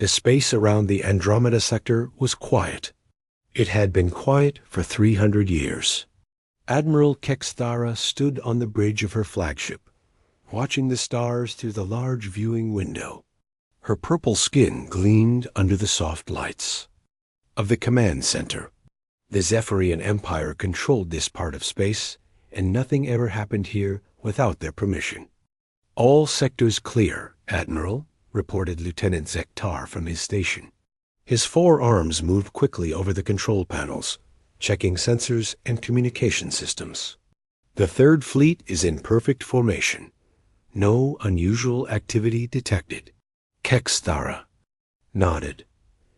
The space around the Andromeda sector was quiet. It had been quiet for 300 years. Admiral Kexthara stood on the bridge of her flagship, watching the stars through the large viewing window. Her purple skin gleamed under the soft lights of the command center. The Zephyrian Empire controlled this part of space, and nothing ever happened here without their permission. "All sectors clear, Admiral," reported Lieutenant Zektar from his station. His 4 arms moved quickly over the control panels, checking sensors and communication systems. "The Third Fleet is in perfect formation. No unusual activity detected." Kexthara nodded.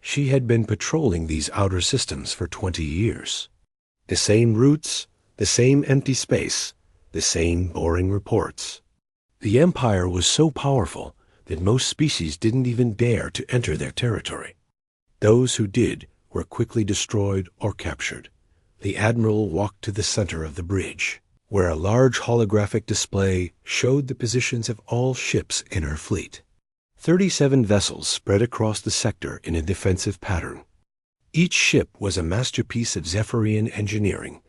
She had been patrolling these outer systems for 20 years. The same routes, the same empty space, the same boring reports. The Empire was so powerful that most species didn't even dare to enter their territory. Those who did were quickly destroyed or captured. The Admiral walked to the center of the bridge, where a large holographic display showed the positions of all ships in her fleet. 37 vessels spread across the sector in a defensive pattern. Each ship was a masterpiece of Zephyrian engineering,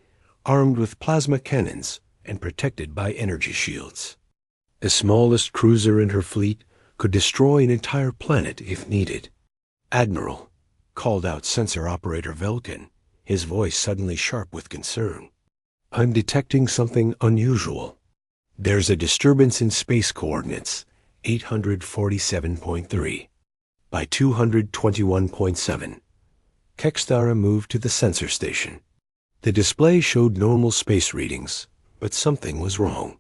armed with plasma cannons and protected by energy shields. The smallest cruiser in her fleet could destroy an entire planet if needed. "Admiral," called out sensor operator Velkin, his voice suddenly sharp with concern. "I'm detecting something unusual. There's a disturbance in space coordinates 847.3 by 221.7. Kexthara moved to the sensor station. The display showed normal space readings, but something was wrong.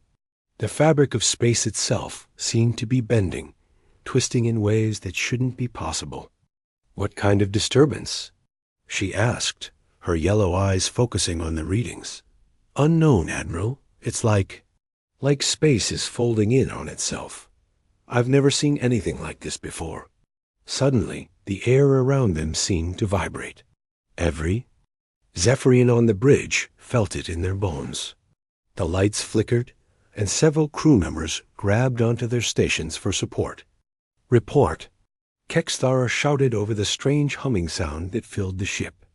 The fabric of space itself seemed to be bending, twisting in ways that shouldn't be possible. "What kind of disturbance?" she asked, her yellow eyes focusing on the readings. "Unknown, Admiral. It's like space is folding in on itself. I've never seen anything like this before." Suddenly, the air around them seemed to vibrate. Every Zephyrian on the bridge felt it in their bones. The lights flickered, and several crew members grabbed onto their stations for support. "Report!" Kexthara shouted over the strange humming sound that filled the ship.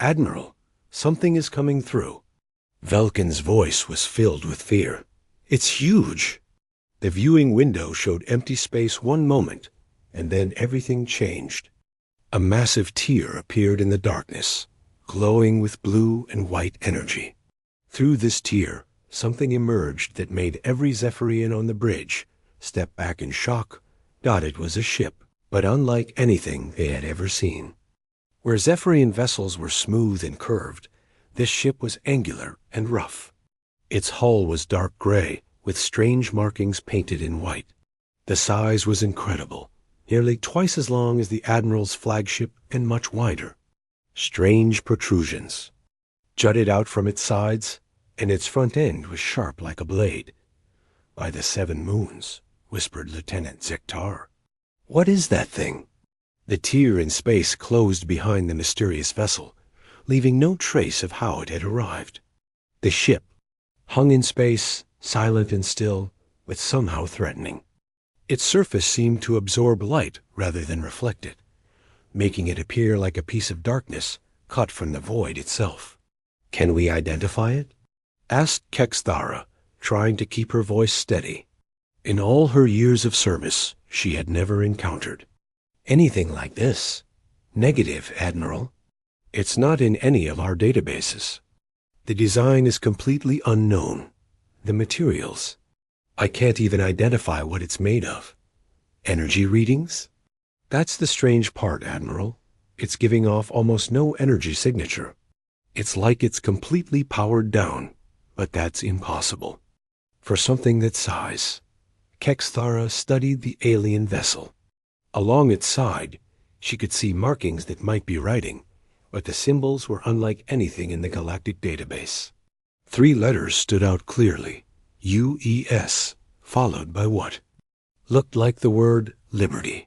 "Admiral, something is coming through." Velkin's voice was filled with fear. "It's huge!" The viewing window showed empty space one moment, and then everything changed. A massive tear appeared in the darkness, glowing with blue and white energy. Through this tear, something emerged that made every Zephyrian on the bridge step back in shock. It was a ship, but unlike anything they had ever seen. Where Zephyrian vessels were smooth and curved, this ship was angular and rough. Its hull was dark gray, with strange markings painted in white. The size was incredible, nearly twice as long as the Admiral's flagship and much wider. Strange protrusions jutted out from its sides, and its front end was sharp like a blade. "By the 7 moons," whispered Lieutenant Zektar. "What is that thing?" The tear in space closed behind the mysterious vessel, leaving no trace of how it had arrived. The ship hung in space, silent and still, but somehow threatening. Its surface seemed to absorb light rather than reflect it, making it appear like a piece of darkness cut from the void itself. "Can we identify it?" asked Kexthara, trying to keep her voice steady. In all her years of service, she had never encountered anything like this. "Negative, Admiral. It's not in any of our databases. The design is completely unknown. The materials, I can't even identify what it's made of. Energy readings? That's the strange part, Admiral. It's giving off almost no energy signature. It's like it's completely powered down, but that's impossible for something that size." Kexthara studied the alien vessel. Along its side, she could see markings that might be writing, but the symbols were unlike anything in the galactic database. 3 letters stood out clearly, UES, followed by what looked like the word liberty.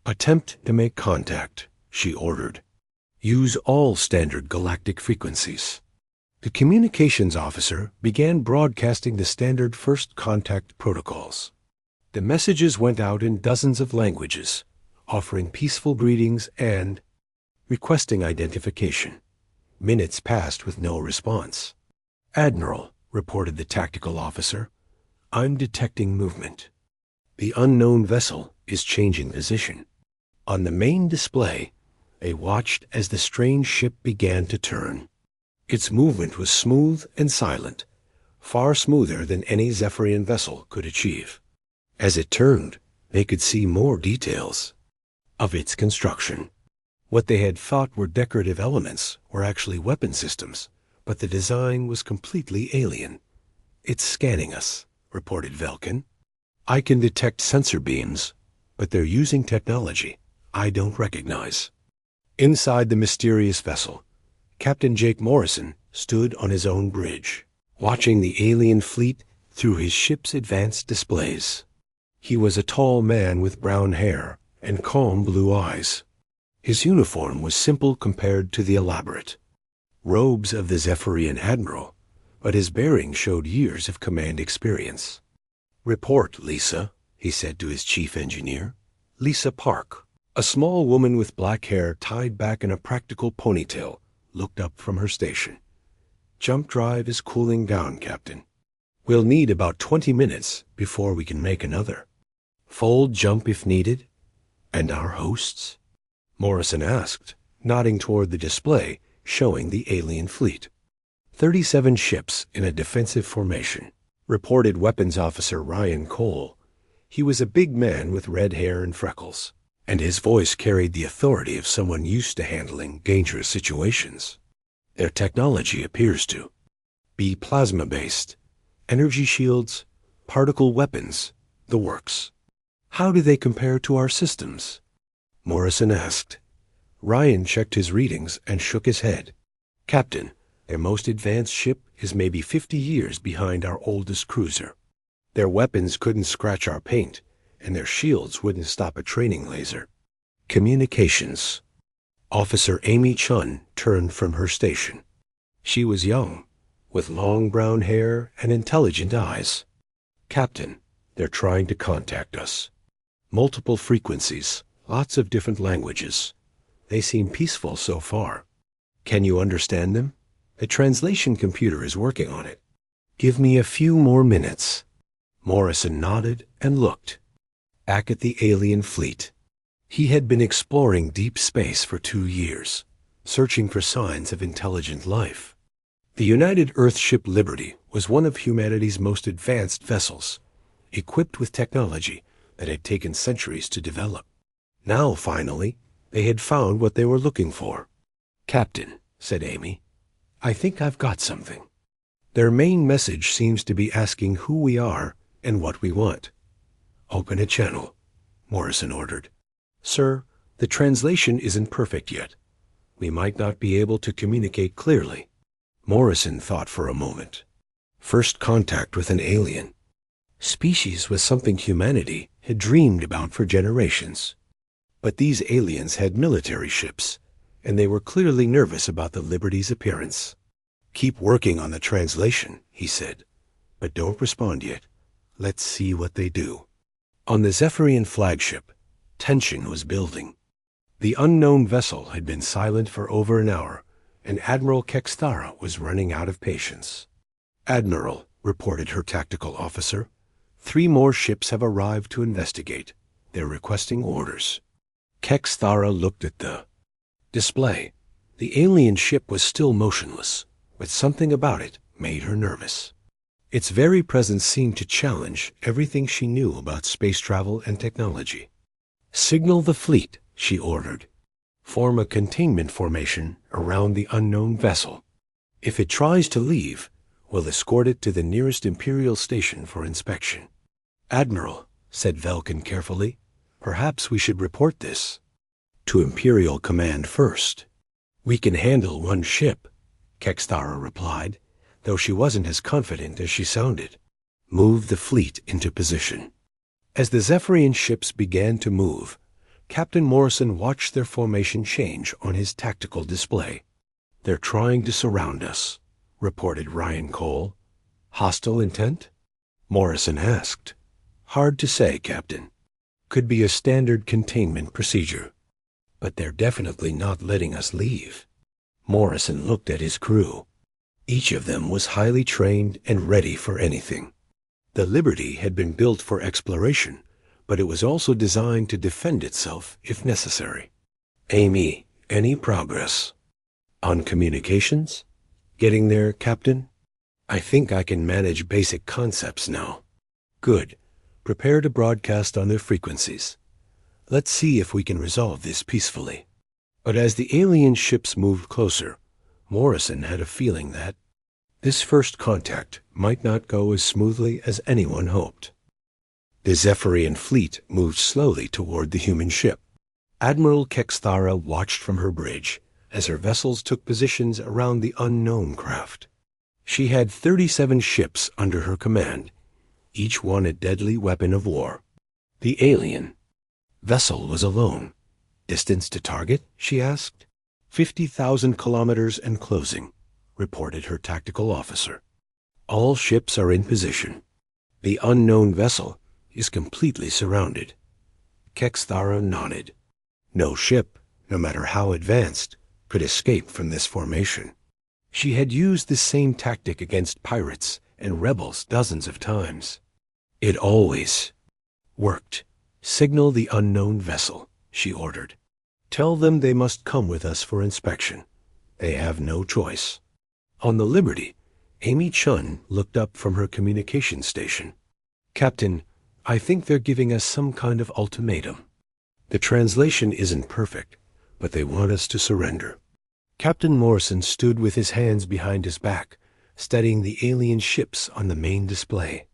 "Attempt to make contact," she ordered. "Use all standard galactic frequencies." The communications officer began broadcasting the standard first contact protocols. The messages went out in dozens of languages, offering peaceful greetings and requesting identification. Minutes passed with no response. "Admiral," reported the tactical officer, "I'm detecting movement. The unknown vessel is changing position." On the main display, they watched as the strange ship began to turn. Its movement was smooth and silent, far smoother than any Zephyrian vessel could achieve. As it turned, they could see more details of its construction. What they had thought were decorative elements were actually weapon systems, but the design was completely alien. "It's scanning us," reported Velkin. "I can detect sensor beams, but they're using technology I don't recognize." Inside the mysterious vessel, Captain Jake Morrison stood on his own bridge, watching the alien fleet through his ship's advanced displays. He was a tall man with brown hair and calm blue eyes. His uniform was simple compared to the elaborate robes of the Zephyrian admiral, but his bearing showed years of command experience. "Report, Lisa," he said to his chief engineer. Lisa Park, a small woman with black hair tied back in a practical ponytail, looked up from her station. "Jump drive is cooling down, Captain. We'll need about 20 minutes before we can make another." "Fold jump if needed." "And our hosts?" Morrison asked, nodding toward the display showing the alien fleet. 37 ships in a defensive formation, reported Weapons Officer Ryan Cole. He was a big man with red hair and freckles, and his voice carried the authority of someone used to handling dangerous situations. "Their technology appears to be plasma-based, energy shields, particle weapons, the works." "How do they compare to our systems?" Morrison asked. Ryan checked his readings and shook his head. "Captain, their most advanced ship is maybe 50 years behind our oldest cruiser. Their weapons couldn't scratch our paint, and their shields wouldn't stop a training laser." Communications. Officer Amy Chun turned from her station. She was young, with long brown hair and intelligent eyes. "Captain, they're trying to contact us. Multiple frequencies, lots of different languages. They seem peaceful so far. Can you understand them? The translation computer is working on it. Give me a few more minutes." Morrison nodded and looked back at the alien fleet. He had been exploring deep space for 2 years, searching for signs of intelligent life. The United Earthship Liberty was one of humanity's most advanced vessels, equipped with technology that had taken centuries to develop. Now, finally, they had found what they were looking for. "Captain," said Amy, "I think I've got something. Their main message seems to be asking who we are and what we want." "Open a channel," Morrison ordered. "Sir, the translation isn't perfect yet. We might not be able to communicate clearly." Morrison thought for a moment. First contact with an alien species was something humanity had dreamed about for generations. But these aliens had military ships, and they were clearly nervous about the Liberty's appearance. "Keep working on the translation," he said, "but don't respond yet. Let's see what they do." On the Zephyrian flagship, tension was building. The unknown vessel had been silent for over an hour, and Admiral Kexthara was running out of patience. "Admiral," reported her tactical officer, 3 more ships have arrived to investigate. They're requesting orders." Kexthara looked at the display. The alien ship was still motionless, but something about it made her nervous. Its very presence seemed to challenge everything she knew about space travel and technology. "Signal the fleet," she ordered. "Form a containment formation around the unknown vessel. If it tries to leave, we'll escort it to the nearest Imperial station for inspection." "Admiral," said Velkin carefully, "perhaps we should report this to Imperial Command first." "We can handle 1 ship," Kexthara replied, though she wasn't as confident as she sounded. "Move the fleet into position." As the Zephyrian ships began to move, Captain Morrison watched their formation change on his tactical display. "They're trying to surround us," reported Ryan Cole. "Hostile intent?" Morrison asked. "Hard to say, Captain. Could be a standard containment procedure. But they're definitely not letting us leave. Morrison looked at his crew. Each of them was highly trained and ready for anything. The Liberty had been built for exploration, but it was also designed to defend itself if necessary. Amy, any progress? On communications? Getting there, Captain? I think I can manage basic concepts now. Good. Prepare to broadcast on their frequencies. Let's see if we can resolve this peacefully. But as the alien ships moved closer, Morrison had a feeling that this first contact might not go as smoothly as anyone hoped. The Zephyrian fleet moved slowly toward the human ship. Admiral Kexthara watched from her bridge as her vessels took positions around the unknown craft. She had 37 ships under her command, each one a deadly weapon of war. The alien vessel was alone. Distance to target, she asked. 50,000 kilometers and closing, reported her tactical officer. All ships are in position. The unknown vessel is completely surrounded. Kexthara nodded. No ship, no matter how advanced, could escape from this formation. She had used this same tactic against pirates and rebels dozens of times. It always worked. Signal the unknown vessel, she ordered. Tell them they must come with us for inspection. They have no choice. On the Liberty, Amy Chun looked up from her communication station. Captain, I think they're giving us some kind of ultimatum. The translation isn't perfect, but they want us to surrender. Captain Morrison stood with his hands behind his back, studying the alien ships on the main display.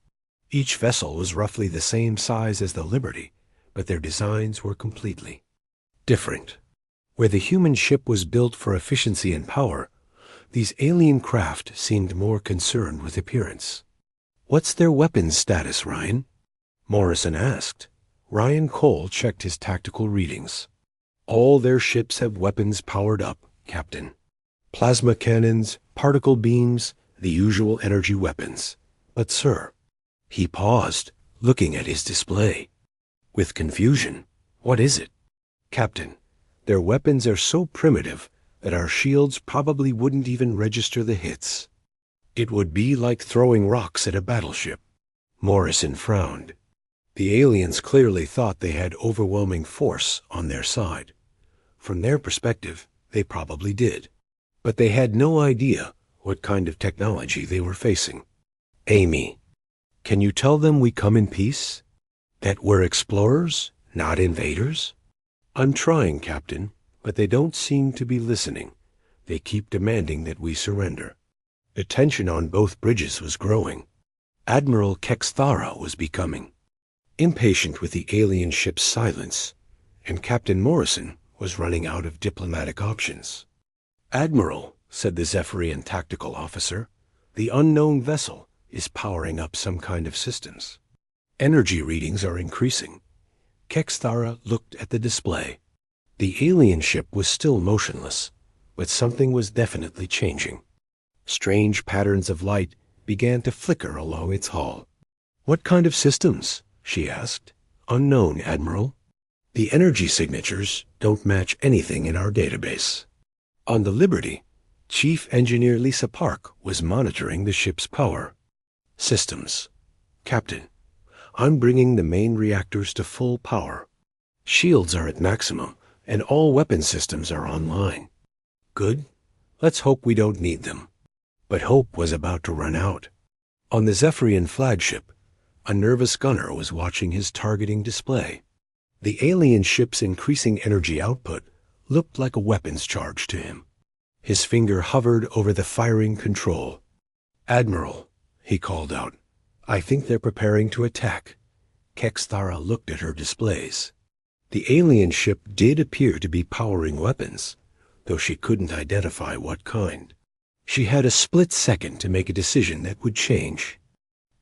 Each vessel was roughly the same size as the Liberty, but their designs were completely different. Where the human ship was built for efficiency and power, these alien craft seemed more concerned with appearance. What's their weapons status, Ryan? Morrison asked. Ryan Cole checked his tactical readings. All their ships have weapons powered up, Captain. Plasma cannons, particle beams, the usual energy weapons. But, sir, he paused, looking at his display. With confusion, what is it? Captain, their weapons are so primitive that our shields probably wouldn't even register the hits. It would be like throwing rocks at a battleship. Morrison frowned. The aliens clearly thought they had overwhelming force on their side. From their perspective, they probably did. But they had no idea what kind of technology they were facing. Amy, can you tell them we come in peace? That we're explorers, not invaders? I'm trying, Captain, but they don't seem to be listening. They keep demanding that we surrender. The tension on both bridges was growing. Admiral Kexthara was becoming impatient with the alien ship's silence, and Captain Morrison was running out of diplomatic options. Admiral, said the Zephyrian tactical officer, the unknown vessel is powering up some kind of systems. Energy readings are increasing. Kexthara looked at the display. The alien ship was still motionless, but something was definitely changing. Strange patterns of light began to flicker along its hull. What kind of systems? She asked. Unknown, Admiral. The energy signatures don't match anything in our database. On the Liberty, Chief Engineer Lisa Park was monitoring the ship's power. Systems. Captain, I'm bringing the main reactors to full power. Shields are at maximum, and all weapon systems are online. Good. Let's hope we don't need them. But hope was about to run out. On the Zephyrian flagship, a nervous gunner was watching his targeting display. The alien ship's increasing energy output looked like a weapons charge to him. His finger hovered over the firing control. Admiral, he called out, I think they're preparing to attack. Kexthara looked at her displays. The alien ship did appear to be powering weapons, though she couldn't identify what kind. She had a split second to make a decision that would change.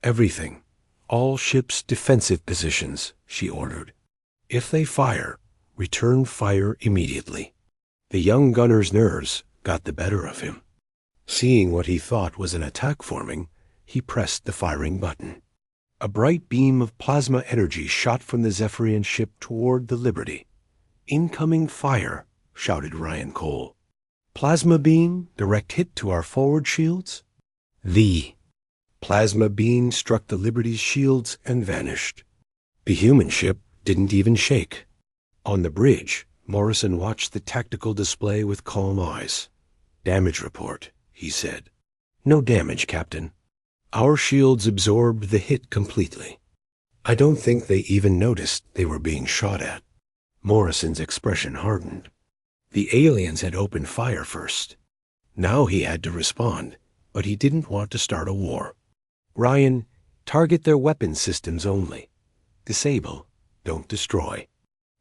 Everything. All ships' defensive positions, she ordered. If they fire, return fire immediately. The young gunner's nerves got the better of him. Seeing what he thought was an attack forming, he pressed the firing button. A bright beam of plasma energy shot from the Zephyrian ship toward the Liberty. "Incoming fire," shouted Ryan Cole. "Plasma beam, direct hit to our forward shields?" The plasma beam struck the Liberty's shields and vanished. The human ship didn't even shake. On the bridge, Morrison watched the tactical display with calm eyes. "Damage report," he said. "No damage, Captain. Our shields absorbed the hit completely." I don't think they even noticed they were being shot at. Morrison's expression hardened. The aliens had opened fire first. Now he had to respond, but he didn't want to start a war. "Ryan, target their weapon systems only. Disable, don't destroy."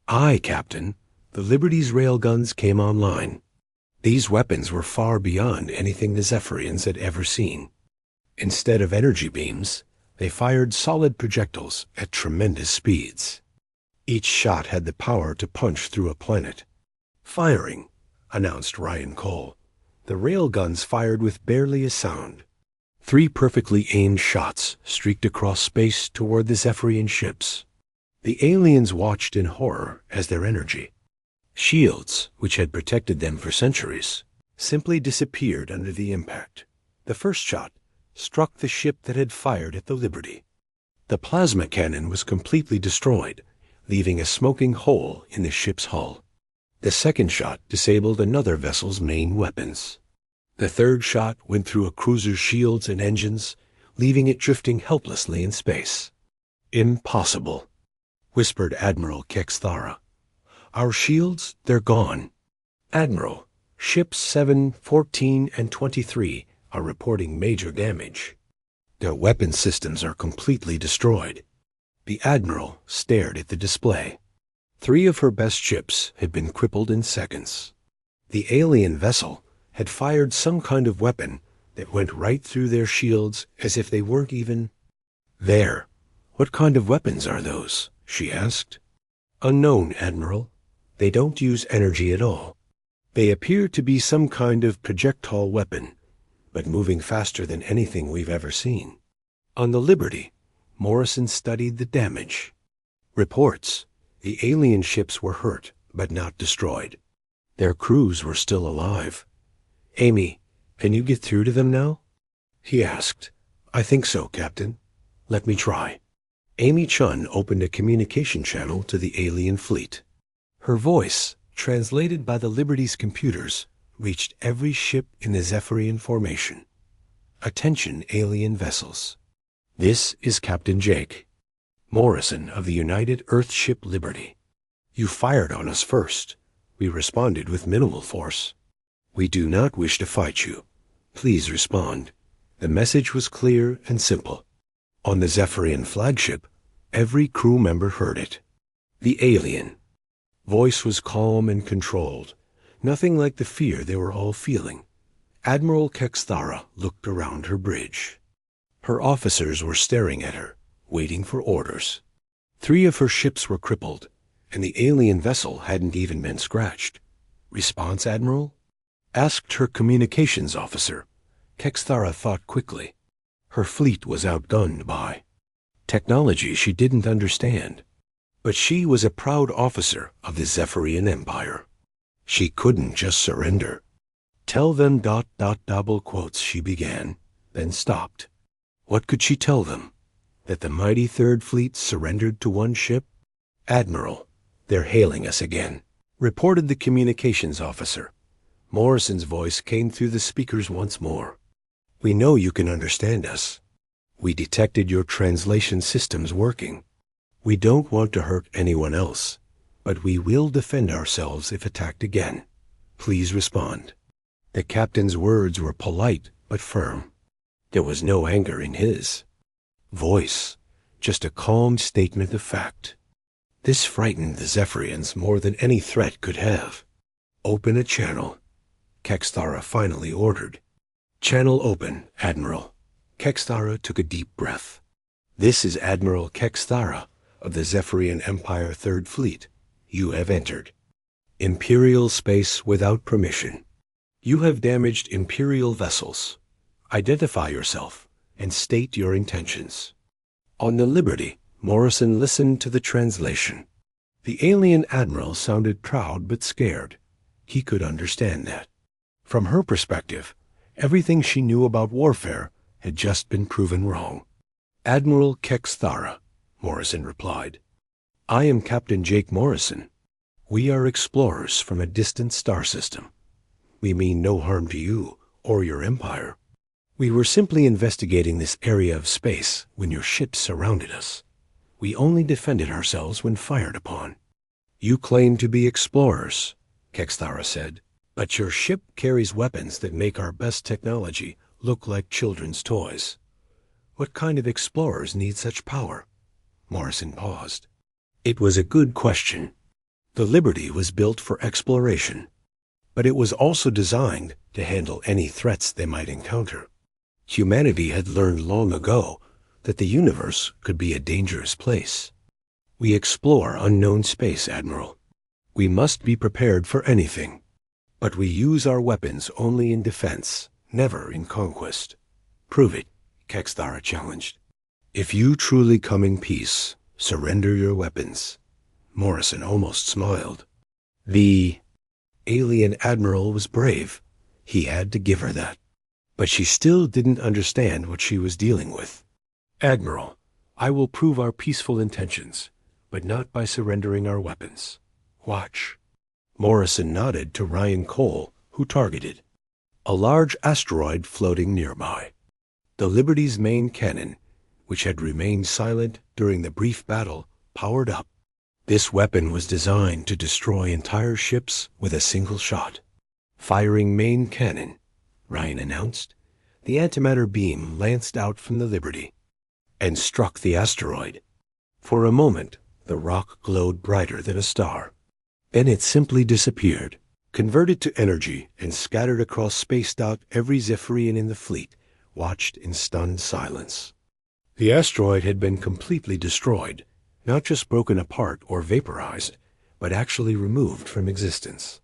"Aye, Captain." The Liberty's railguns came online. These weapons were far beyond anything the Zephyrians had ever seen. Instead of energy beams, they fired solid projectiles at tremendous speeds. Each shot had the power to punch through a planet. "Firing," announced Ryan Cole. The railguns fired with barely a sound. 3 perfectly aimed shots streaked across space toward the Zephyrian ships. The aliens watched in horror as their energy, shields, which had protected them for centuries, simply disappeared under the impact. The first shot struck the ship that had fired at the Liberty. The plasma cannon was completely destroyed, leaving a smoking hole in the ship's hull. The second shot disabled another vessel's main weapons. The third shot went through a cruiser's shields and engines, leaving it drifting helplessly in space. "Impossible," whispered Admiral Kexthara. "Our shields, they're gone." "Admiral, ships 7, 14, and 23 are reporting major damage. Their weapon systems are completely destroyed." The Admiral stared at the display. 3 of her best ships had been crippled in seconds. The alien vessel had fired some kind of weapon that went right through their shields as if they weren't even there. "What kind of weapons are those?" she asked. "Unknown, Admiral. They don't use energy at all. They appear to be some kind of projectile weapon, but moving faster than anything we've ever seen." On the Liberty, Morrison studied the damage. Reports: the alien ships were hurt, but not destroyed. Their crews were still alive. "Amy, can you get through to them now?" he asked. "I think so, Captain. Let me try." Amy Chun opened a communication channel to the alien fleet. Her voice, translated by the Liberty's computers, reached every ship in the Zephyrian formation. "Attention, alien vessels. This is Captain Jake Morrison of the United Earthship Liberty. You fired on us first. We responded with minimal force. We do not wish to fight you. Please respond." The message was clear and simple. On the Zephyrian flagship, every crew member heard it. The alien voice was calm and controlled, nothing like the fear they were all feeling. Admiral Kexthara looked around her bridge. Her officers were staring at her, waiting for orders. 3 of her ships were crippled, and the alien vessel hadn't even been scratched. "Response, Admiral?" asked her communications officer. Kexthara thought quickly. Her fleet was outgunned by technology she didn't understand. But she was a proud officer of the Zephyrian Empire. She couldn't just surrender. "Tell them ... double quotes," she began, then stopped. What could she tell them? That the mighty Third Fleet surrendered to one ship? "Admiral, they're hailing us again," reported the communications officer. Morrison's voice came through the speakers once more. "We know you can understand us. We detected your translation systems working. We don't want to hurt anyone else, but we will defend ourselves if attacked again. Please respond." The captain's words were polite but firm. There was no anger in his voice, just a calm statement of fact. This frightened the Zephyrians more than any threat could have. "Open a channel," Kexthara finally ordered. "Channel open, Admiral." Kexthara took a deep breath. "This is Admiral Kexthara of the Zephyrian Empire Third Fleet. You have entered Imperial space without permission. You have damaged Imperial vessels. Identify yourself and state your intentions." On the Liberty, Morrison listened to the translation. The alien admiral sounded proud but scared. He could understand that. From her perspective, everything she knew about warfare had just been proven wrong. "Admiral Kexthara," Morrison replied. "I am Captain Jake Morrison. We are explorers from a distant star system. We mean no harm to you or your empire. We were simply investigating this area of space when your ship surrounded us. We only defended ourselves when fired upon." "You claim to be explorers," Kexthara said, "but your ship carries weapons that make our best technology look like children's toys. What kind of explorers need such power?" Morrison paused. It was a good question. The Liberty was built for exploration, but it was also designed to handle any threats they might encounter. Humanity had learned long ago that the universe could be a dangerous place. "We explore unknown space, Admiral. We must be prepared for anything. But we use our weapons only in defense, never in conquest." "Prove it," Kexthara challenged. "If you truly come in peace, surrender your weapons." Morrison almost smiled. The alien admiral was brave. He had to give her that. But she still didn't understand what she was dealing with. "Admiral, I will prove our peaceful intentions, but not by surrendering our weapons. Watch." Morrison nodded to Ryan Cole, who targeted a large asteroid floating nearby. The Liberty's main cannon, which had remained silent during the brief battle, powered up. This weapon was designed to destroy entire ships with a single shot. "Firing main cannon," Ryan announced. The antimatter beam lanced out from the Liberty and struck the asteroid. For a moment, the rock glowed brighter than a star. Then it simply disappeared, converted to energy, and scattered across space. Every Zephyrian in the fleet watched in stunned silence. The asteroid had been completely destroyed, not just broken apart or vaporized, but actually removed from existence.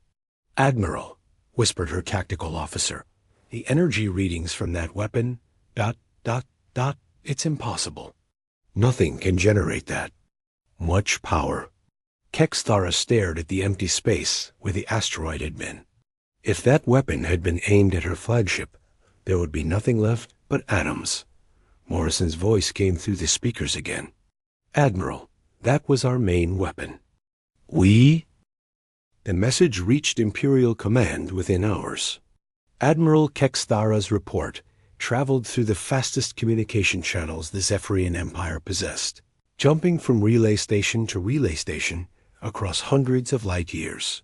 "Admiral," whispered her tactical officer, "the energy readings from that weapon, ... it's impossible. Nothing can generate that much power." Kexthara stared at the empty space where the asteroid had been. If that weapon had been aimed at her flagship, there would be nothing left but atoms. Morrison's voice came through the speakers again. "Admiral, that was our main weapon. We—" The message reached Imperial Command within hours. Admiral Kexthara's report traveled through the fastest communication channels the Zephyrian Empire possessed, jumping from relay station to relay station across hundreds of light years.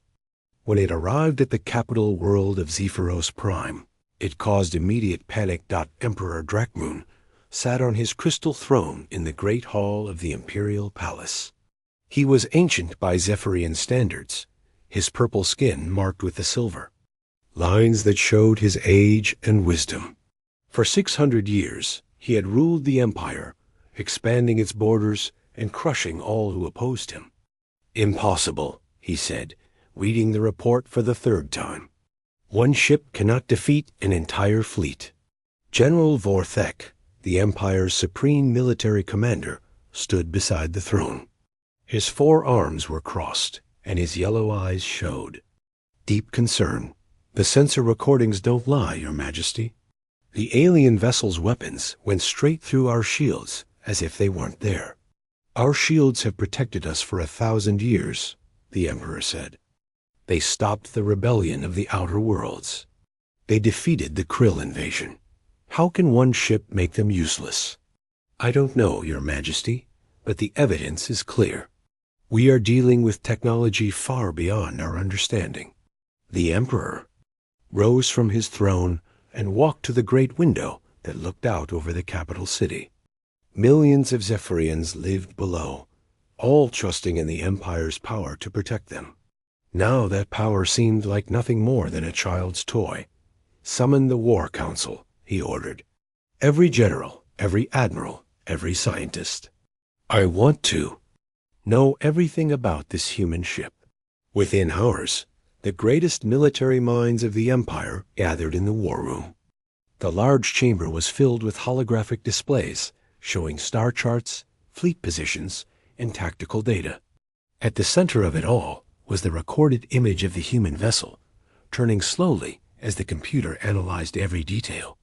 When it arrived at the capital world of Zephyros Prime, it caused immediate panic. Emperor Drakmoon sat on his crystal throne in the great hall of the Imperial Palace. He was ancient by Zephyrian standards, his purple skin marked with the silver, lines that showed his age and wisdom. For 600 years, he had ruled the empire, expanding its borders and crushing all who opposed him. "Impossible," he said, reading the report for the third time. "One ship cannot defeat an entire fleet." General Vorthek, the Empire's supreme military commander, stood beside the throne. His 4 arms were crossed, and his yellow eyes showed deep concern. "The sensor recordings don't lie, Your Majesty. The alien vessel's weapons went straight through our shields as if they weren't there. Our shields have protected us for 1,000 years, the Emperor said. They stopped the rebellion of the Outer Worlds. They defeated the Krill invasion. How can one ship make them useless? I don't know, Your Majesty, but the evidence is clear. We are dealing with technology far beyond our understanding." The Emperor rose from his throne and walked to the great window that looked out over the capital city. Millions of Zephyrians lived below, all trusting in the Empire's power to protect them. Now that power seemed like nothing more than a child's toy. "Summon the War Council," he ordered. "Every general, every admiral, every scientist. I want to know everything about this human ship." Within hours, the greatest military minds of the Empire gathered in the war room. The large chamber was filled with holographic displays showing star charts, fleet positions, and tactical data. At the center of it all was the recorded image of the human vessel, turning slowly as the computer analyzed every detail.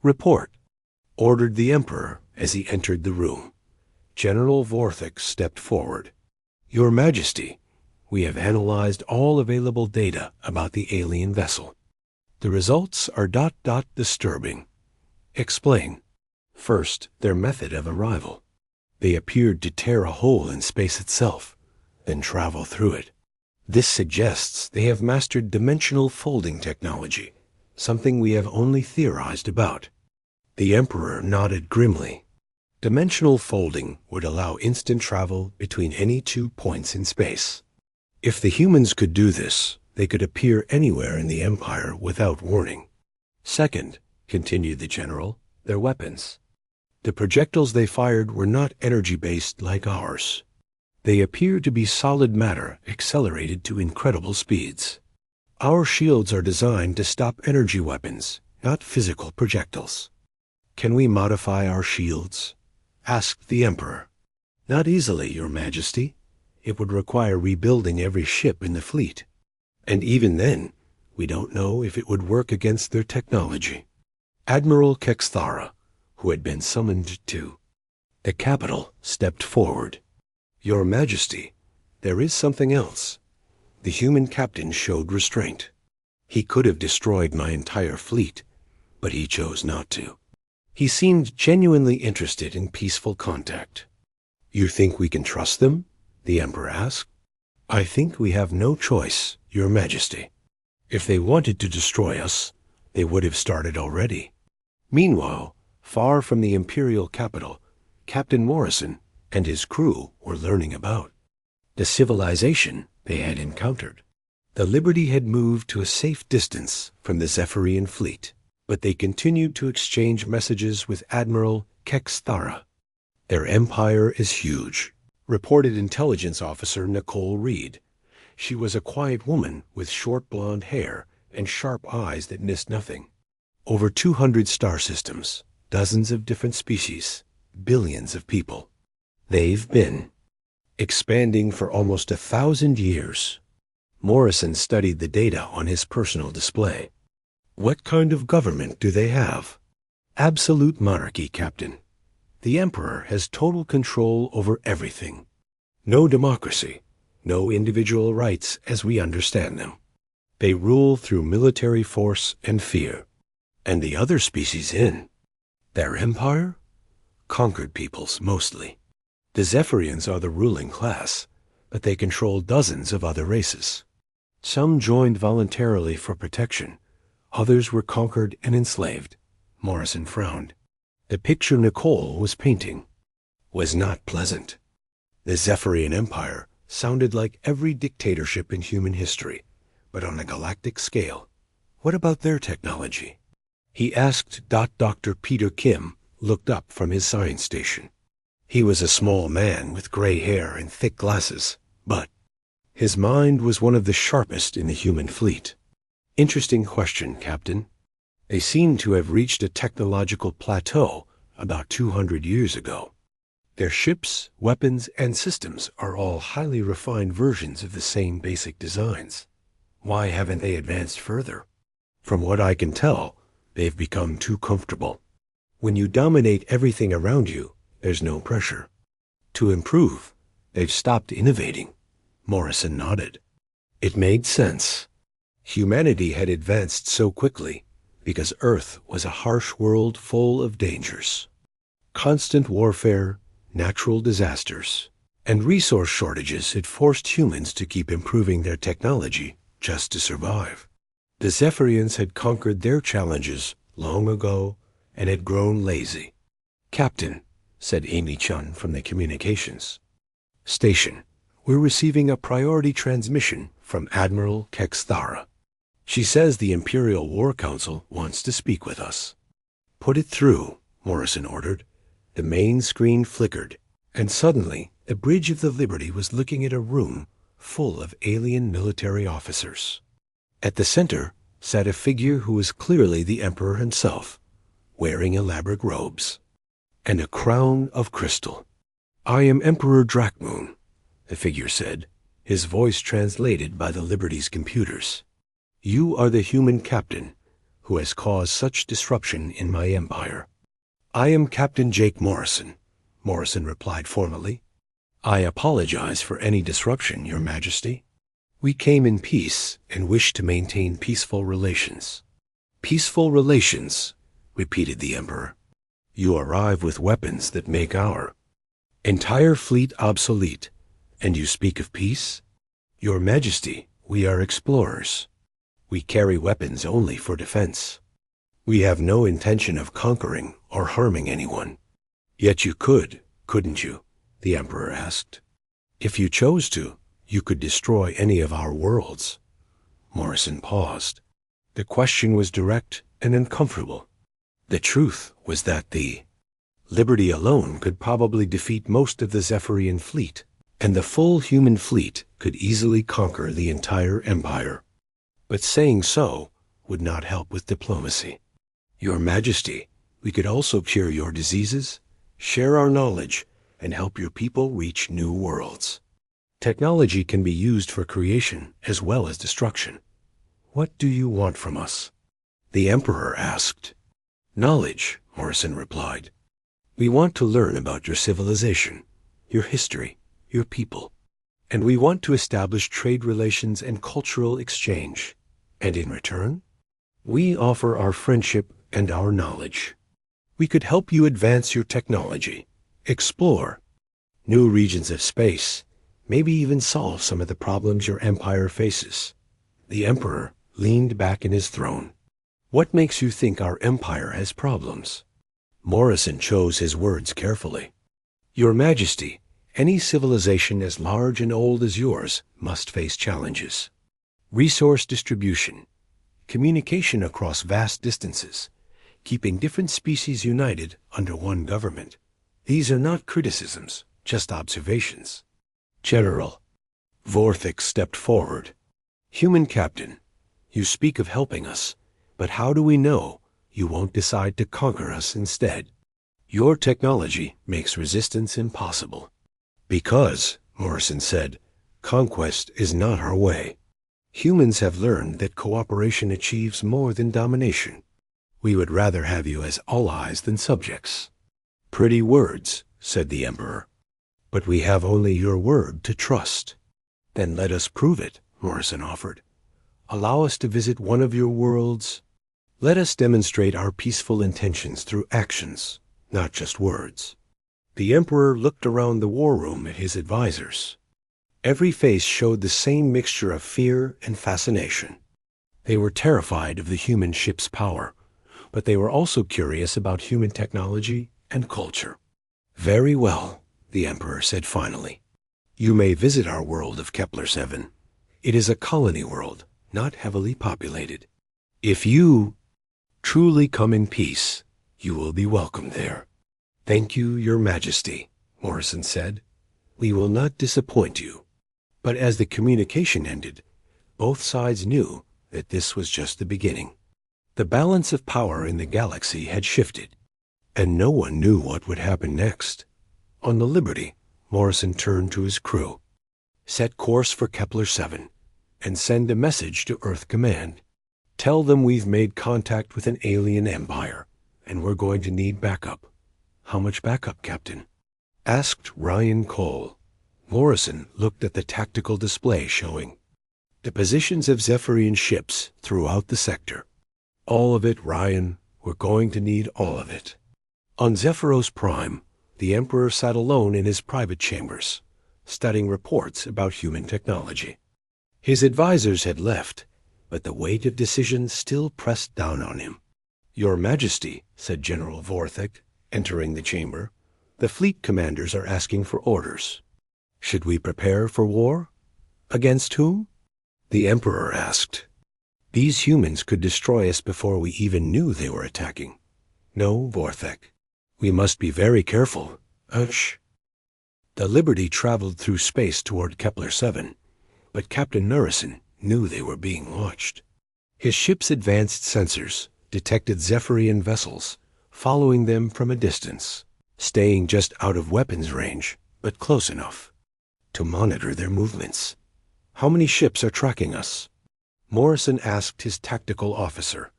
"Report," ordered the Emperor as he entered the room. General Vorthik stepped forward. "Your Majesty, we have analyzed all available data about the alien vessel. The results are disturbing. Explain." "First, their method of arrival. They appeared to tear a hole in space itself, then travel through it. This suggests they have mastered dimensional folding technology, something we have only theorized about." The Emperor nodded grimly. Dimensional folding would allow instant travel between any 2 points in space. If the humans could do this, they could appear anywhere in the Empire without warning. "Second," continued the general, "their weapons. The projectiles they fired were not energy-based like ours. They appear to be solid matter accelerated to incredible speeds. Our shields are designed to stop energy weapons, not physical projectiles." "Can we modify our shields?" asked the Emperor. "Not easily, Your Majesty. It would require rebuilding every ship in the fleet. And even then, we don't know if it would work against their technology." Admiral Kexthara, who had been summoned to the capital, stepped forward. "Your Majesty, there is something else." The human captain showed restraint. "He could have destroyed my entire fleet, but he chose not to." He seemed genuinely interested in peaceful contact. "You think we can trust them?" the Emperor asked. "I think we have no choice, Your Majesty. If they wanted to destroy us, they would have started already." Meanwhile, far from the imperial capital, Captain Morrison and his crew were learning about the civilization they had encountered. The Liberty had moved to a safe distance from the Zephyrian fleet, but they continued to exchange messages with Admiral Kexthara. "Their empire is huge," reported intelligence officer Nicole Reed. She was a quiet woman with short blonde hair and sharp eyes that missed nothing. "Over 200 star systems, dozens of different species, billions of people. They've been expanding for almost 1,000 years." Morrison studied the data on his personal display. "What kind of government do they have?" "Absolute monarchy, Captain. The Emperor has total control over everything. No democracy, no individual rights as we understand them. They rule through military force and fear." "And the other species in their empire?" "Conquered peoples, mostly. The Zephyrians are the ruling class, but they control dozens of other races. Some joined voluntarily for protection. Others were conquered and enslaved." Morrison frowned. The picture Nicole was painting was not pleasant. The Zephyrian Empire sounded like every dictatorship in human history, but on a galactic scale. "What about their technology?" he asked. Dr. Peter Kim looked up from his science station. He was a small man with gray hair and thick glasses, but his mind was one of the sharpest in the human fleet. "Interesting question, Captain. They seem to have reached a technological plateau about 200 years ago. Their ships, weapons, and systems are all highly refined versions of the same basic designs. Why haven't they advanced further? From what I can tell, they've become too comfortable. When you dominate everything around you, there's no pressure to improve. They've stopped innovating." Morrison nodded. It made sense. Humanity had advanced so quickly because Earth was a harsh world full of dangers. Constant warfare, natural disasters, and resource shortages had forced humans to keep improving their technology just to survive. The Zephyrians had conquered their challenges long ago and had grown lazy. "Captain," said Amy Chun from the communications station, "we're receiving a priority transmission from Admiral Kexthara. She says the Imperial War Council wants to speak with us." "Put it through," Morrison ordered. The main screen flickered, and suddenly the Bridge of the Liberty was looking at a room full of alien military officers. At the center sat a figure who was clearly the Emperor himself, wearing elaborate robes. and a crown of crystal. "I am Emperor Drakmoon," the figure said, his voice translated by the Liberty's computers. "You are the human captain who has caused such disruption in my empire." "I am Captain Jake Morrison," Morrison replied formally. "I apologize for any disruption, Your Majesty. We came in peace and wish to maintain peaceful relations." "Peaceful relations," repeated the Emperor. "You arrive with weapons that make our entire fleet obsolete, and you speak of peace? Your Majesty, we are explorers. We carry weapons only for defense. We have no intention of conquering or harming anyone." "Yet you could, couldn't you?" the Emperor asked. "If you chose to, you could destroy any of our worlds." Morrison paused. The question was direct and uncomfortable. The truth was that the Liberty alone could probably defeat most of the Zephyrian fleet, and the full human fleet could easily conquer the entire empire. But saying so would not help with diplomacy. "Your Majesty, we could also cure your diseases, share our knowledge, and help your people reach new worlds. Technology can be used for creation as well as destruction. What do you want from us?" the Emperor asked. "Knowledge," Morrison replied. "We want to learn about your civilization, your history, your people, and we want to establish trade relations and cultural exchange. And in return, we offer our friendship and our knowledge. We could help you advance your technology, explore new regions of space, maybe even solve some of the problems your empire faces." The Emperor leaned back in his throne. "What makes you think our empire has problems?" Morrison chose his words carefully. "Your Majesty, any civilization as large and old as yours must face challenges. Resource distribution, communication across vast distances, keeping different species united under one government. These are not criticisms, just observations." "General," Vorthik stepped forward. "Human captain, you speak of helping us, but how do we know you won't decide to conquer us instead? Your technology makes resistance impossible." "Because," Morrison said, "conquest is not our way. Humans have learned that cooperation achieves more than domination. We would rather have you as allies than subjects." "Pretty words," said the Emperor. "But we have only your word to trust." "Then let us prove it," Morrison offered. "Allow us to visit one of your worlds. Let us demonstrate our peaceful intentions through actions, not just words." The Emperor looked around the war room at his advisors. Every face showed the same mixture of fear and fascination. They were terrified of the human ship's power, but they were also curious about human technology and culture. "Very well," the Emperor said finally. "You may visit our world of Kepler-7. It is a colony world, not heavily populated. If you truly come in peace, you will be welcome there." "Thank you, Your Majesty," Morrison said. "We will not disappoint you." But as the communication ended, both sides knew that this was just the beginning. The balance of power in the galaxy had shifted, and no one knew what would happen next. On the Liberty, Morrison turned to his crew. "Set course for Kepler-7 and send a message to Earth Command. Tell them we've made contact with an alien empire, and we're going to need backup." "How much backup, Captain?" asked Ryan Cole. Morrison looked at the tactical display showing the positions of Zephyrian ships throughout the sector. "All of it, Ryan. We're going to need all of it." On Zephyros Prime, the Emperor sat alone in his private chambers, studying reports about human technology. His advisors had left, but the weight of decision still pressed down on him. "Your Majesty," said General Vorthik, entering the chamber, "the fleet commanders are asking for orders. Should we prepare for war? Against whom?" the Emperor asked. "These humans could destroy us before we even knew they were attacking." "No, Vorthik. We must be very careful." "Shh." The Liberty traveled through space toward Kepler-7, but Captain Narration knew they were being watched. His ship's advanced sensors detected Zephyrian vessels, following them from a distance. staying just out of weapons range, but close enough to monitor their movements. How many ships are tracking us? Morrison asked his tactical officer.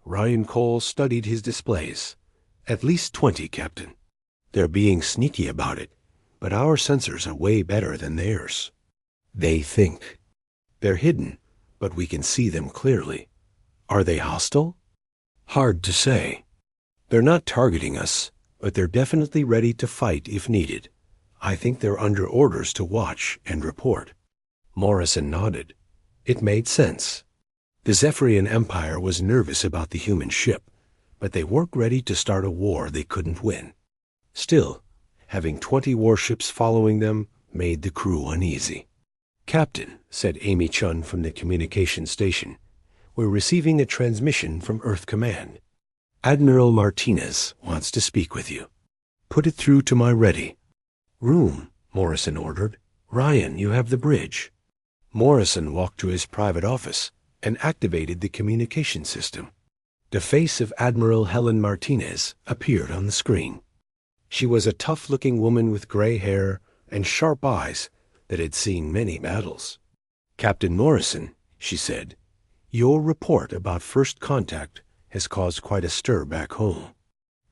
Ryan Cole studied his displays. At least 20, Captain. They're being sneaky about it, but our sensors are way better than theirs. They think. They're hidden, but we can see them clearly. Are they hostile? Hard to say. They're not targeting us, but they're definitely ready to fight if needed. I think they're under orders to watch and report. Morrison nodded. It made sense. The Zephyrian Empire was nervous about the human ship, but they weren't ready to start a war they couldn't win. Still, having 20 warships following them made the crew uneasy. Captain, said Amy Chun from the communication station, we're receiving a transmission from Earth Command. Admiral Martinez wants to speak with you. Put it through to my ready room, Morrison ordered. Ryan, you have the bridge. Morrison walked to his private office and activated the communication system. The face of Admiral Helen Martinez appeared on the screen. She was a tough-looking woman with gray hair and sharp eyes that had seen many battles. Captain Morrison, she said, your report about first contact has caused quite a stir back home.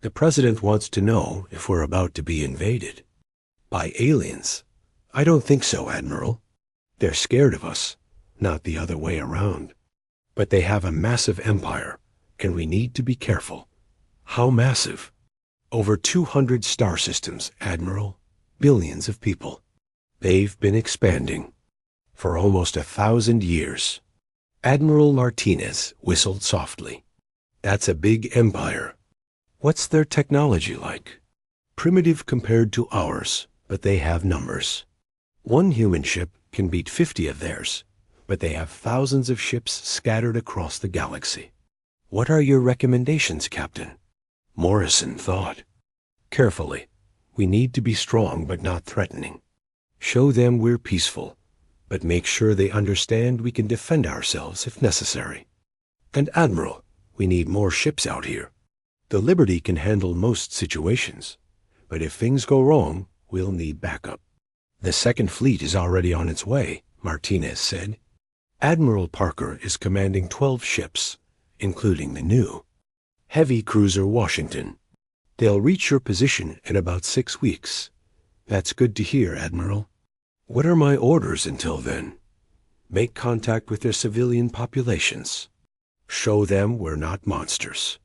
The President wants to know if we're about to be invaded. By aliens? I don't think so, Admiral. They're scared of us, not the other way around. But they have a massive empire, and we need to be careful. How massive? Over 200 star systems, Admiral. Billions of people. They've been expanding for almost 1,000 years. Admiral Martinez whistled softly. That's a big empire. What's their technology like? Primitive compared to ours, but they have numbers. One human ship can beat 50 of theirs, but they have thousands of ships scattered across the galaxy. What are your recommendations, Captain? Morrison thought. Carefully. We need to be strong but not threatening. Show them we're peaceful, but make sure they understand we can defend ourselves if necessary. And Admiral, we need more ships out here. The Liberty can handle most situations, but if things go wrong, we'll need backup. The Second Fleet is already on its way, Martinez said. Admiral Parker is commanding 12 ships, including the new heavy cruiser Washington. They'll reach your position in about 6 weeks. That's good to hear, Admiral. What are my orders until then? Make contact with their civilian populations. Show them we're not monsters.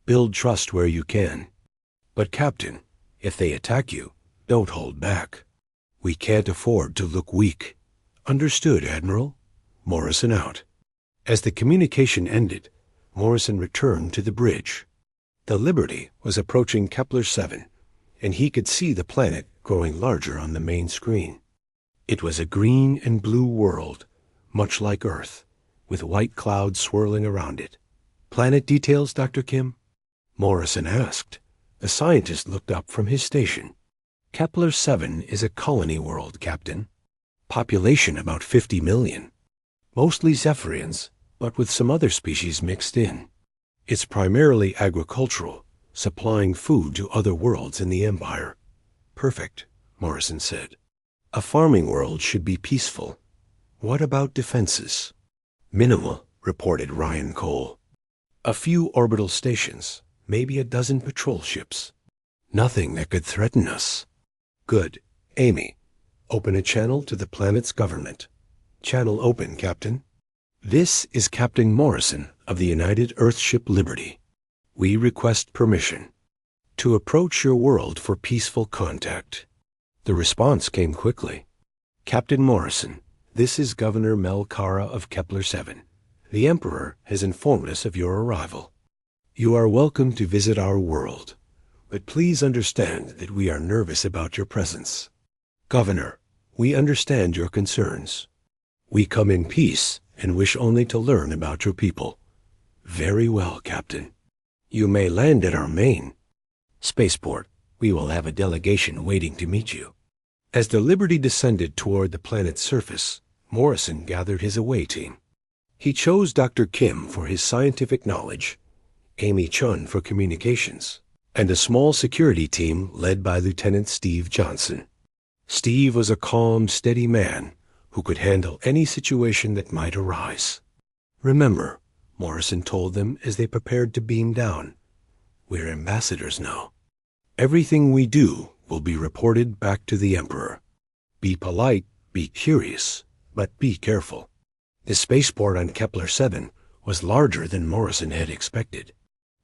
Build trust where you can. But, Captain, if they attack you, don't hold back. We can't afford to look weak. Understood, Admiral. Morrison out. As the communication ended, Morrison returned to the bridge. The Liberty was approaching Kepler-7, and he could see the planet growing larger on the main screen. It was a green and blue world, much like Earth, with white clouds swirling around it. Planet details, Dr. Kim? Morrison asked. The scientist looked up from his station. Kepler-7 is a colony world, Captain. Population about 50 million. Mostly Zephyrians, but with some other species mixed in. It's primarily agricultural, supplying food to other worlds in the Empire. Perfect, Morrison said. A farming world should be peaceful. What about defenses? Minimal, reported Ryan Cole. A few orbital stations, maybe a dozen patrol ships. Nothing that could threaten us. Good. Amy, open a channel to the planet's government. Channel open, Captain. This is Captain Morrison of the United Earthship Liberty. We request permission to approach your world for peaceful contact. The response came quickly. Captain Morrison, this is Governor Mel Kara of Kepler-7. The Emperor has informed us of your arrival. You are welcome to visit our world, but please understand that we are nervous about your presence. Governor, we understand your concerns. We come in peace and wish only to learn about your people. Very well, Captain. You may land at our main spaceport. We will have a delegation waiting to meet you. As the Liberty descended toward the planet's surface, Morrison gathered his away team. He chose Dr. Kim for his scientific knowledge, Amy Chun for communications, and a small security team led by Lieutenant Steve Johnson. Steve was a calm, steady man who could handle any situation that might arise. "Remember," Morrison told them as they prepared to beam down, "we're ambassadors now. Everything we do will be reported back to the Emperor. Be polite, be curious, but be careful." The spaceport on Kepler-7 was larger than Morrison had expected.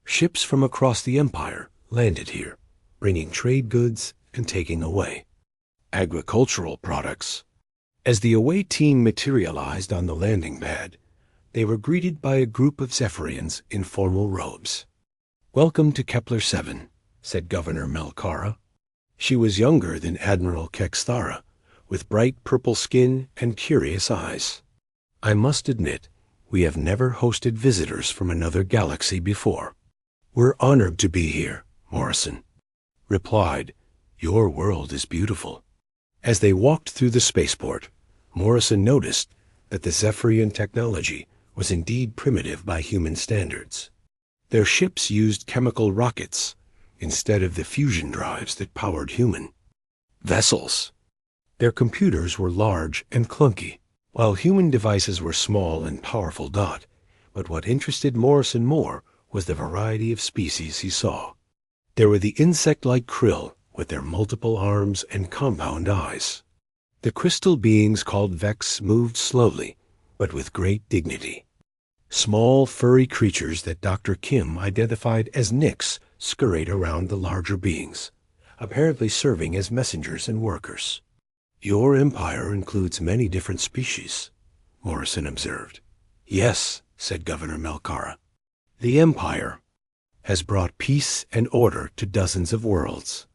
Ships from across the Empire landed here, bringing trade goods and taking away agricultural products. As the away team materialized on the landing pad, they were greeted by a group of Zephyrians in formal robes. "Welcome to Kepler-7, said Governor Melkara. She was younger than Admiral Kexthara, with bright purple skin and curious eyes. "I must admit, we have never hosted visitors from another galaxy before." "We're honored to be here," Morrison replied. "Your world is beautiful." As they walked through the spaceport, Morrison noticed that the Zephyrian technology was indeed primitive by human standards. Their ships used chemical rockets instead of the fusion drives that powered human vessels. Their computers were large and clunky, while human devices were small and powerful. But what interested Morrison more was the variety of species he saw. There were the insect-like krill with their multiple arms and compound eyes. The crystal beings called Vex moved slowly, but with great dignity. Small, furry creatures that Dr. Kim identified as Nyx scurried around the larger beings, apparently serving as messengers and workers. "Your empire includes many different species," Morrison observed. "Yes," said Governor Melkara. "The Empire has brought peace and order to dozens of worlds.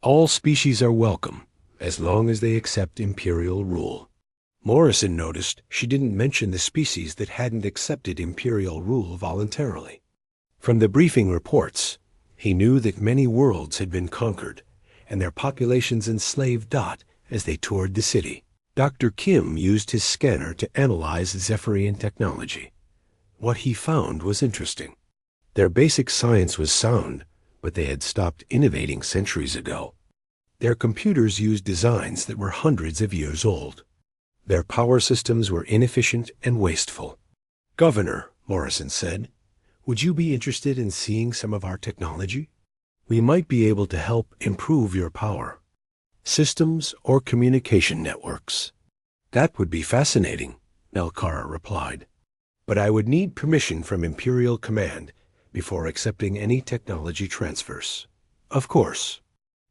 All species are welcome, as long as they accept imperial rule." Morrison noticed she didn't mention the species that hadn't accepted imperial rule voluntarily. From the briefing reports, he knew that many worlds had been conquered, and their populations enslaved as they toured the city. Dr. Kim used his scanner to analyze Zephyrian technology. What he found was interesting. Their basic science was sound, but they had stopped innovating centuries ago. Their computers used designs that were hundreds of years old. Their power systems were inefficient and wasteful. "Governor," Morrison said, "would you be interested in seeing some of our technology? We might be able to help improve your power. Systems or communication networks." "That would be fascinating," Melkara replied. "But I would need permission from Imperial Command before accepting any technology transfers." "Of course.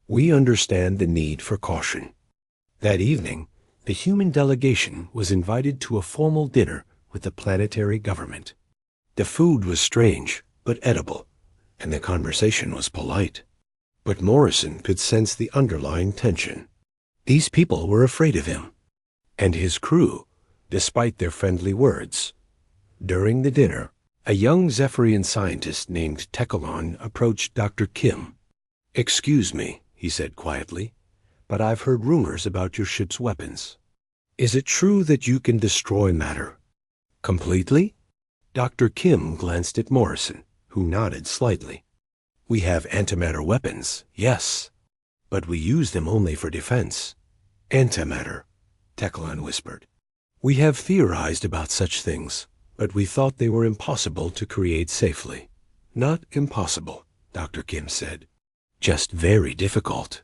We understand the need for caution." That evening, the human delegation was invited to a formal dinner with the planetary government. The food was strange, but edible, and the conversation was polite. But Morrison could sense the underlying tension. These people were afraid of him and his crew, despite their friendly words. During the dinner, a young Zephyrian scientist named Tekalon approached Dr. Kim. "Excuse me," he said quietly, "but I've heard rumors about your ship's weapons. Is it true that you can destroy matter completely?" Dr. Kim glanced at Morrison, who nodded slightly. "We have antimatter weapons, yes, but we use them only for defense." "Antimatter," Tekalon whispered. "We have theorized about such things, but we thought they were impossible to create safely." "Not impossible," Dr. Kim said. "Just very difficult.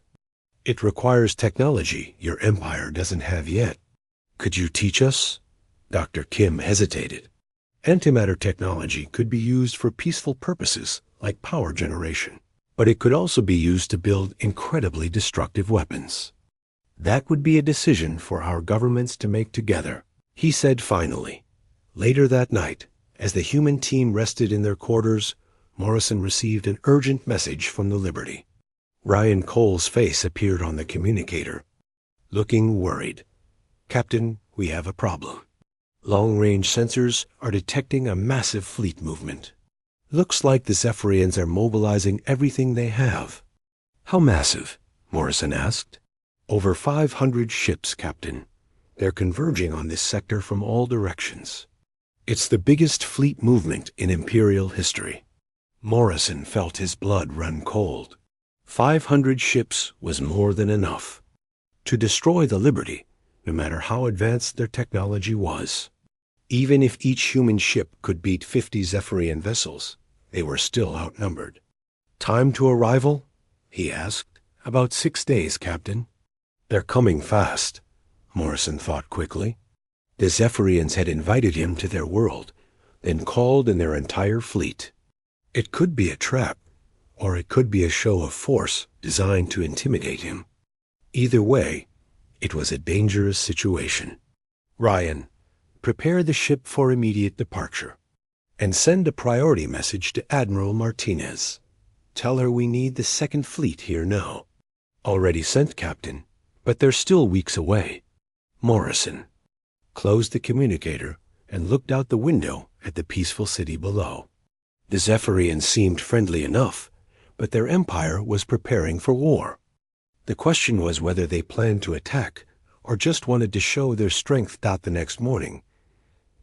It requires technology your empire doesn't have yet. Could you teach us?" Dr. Kim hesitated. Antimatter technology could be used for peaceful purposes like power generation, but it could also be used to build incredibly destructive weapons. "That would be a decision for our governments to make together," he said finally. Later that night, as the human team rested in their quarters, Morrison received an urgent message from the Liberty. Ryan Cole's face appeared on the communicator, looking worried. "Captain, we have a problem. Long-range sensors are detecting a massive fleet movement. Looks like the Zephyrians are mobilizing everything they have." "How massive?" Morrison asked. "Over 500 ships, Captain. They're converging on this sector from all directions. It's the biggest fleet movement in Imperial history." Morrison felt his blood run cold. 500 ships was more than enough to destroy the Liberty, no matter how advanced their technology was. Even if each human ship could beat 50 Zephyrian vessels, they were still outnumbered. "Time to arrival?" he asked. "About 6 days, Captain." "They're coming fast," Morrison thought quickly. The Zephyrians had invited him to their world, then called in their entire fleet. It could be a trap, or it could be a show of force designed to intimidate him. Either way, it was a dangerous situation. "Ryan, prepare the ship for immediate departure, and send a priority message to Admiral Martinez. Tell her we need the Second Fleet here now." "Already sent, Captain, but they're still weeks away." Morrison closed the communicator and looked out the window at the peaceful city below. The Zephyrians seemed friendly enough, but their empire was preparing for war. The question was whether they planned to attack or just wanted to show their strength. The next morning,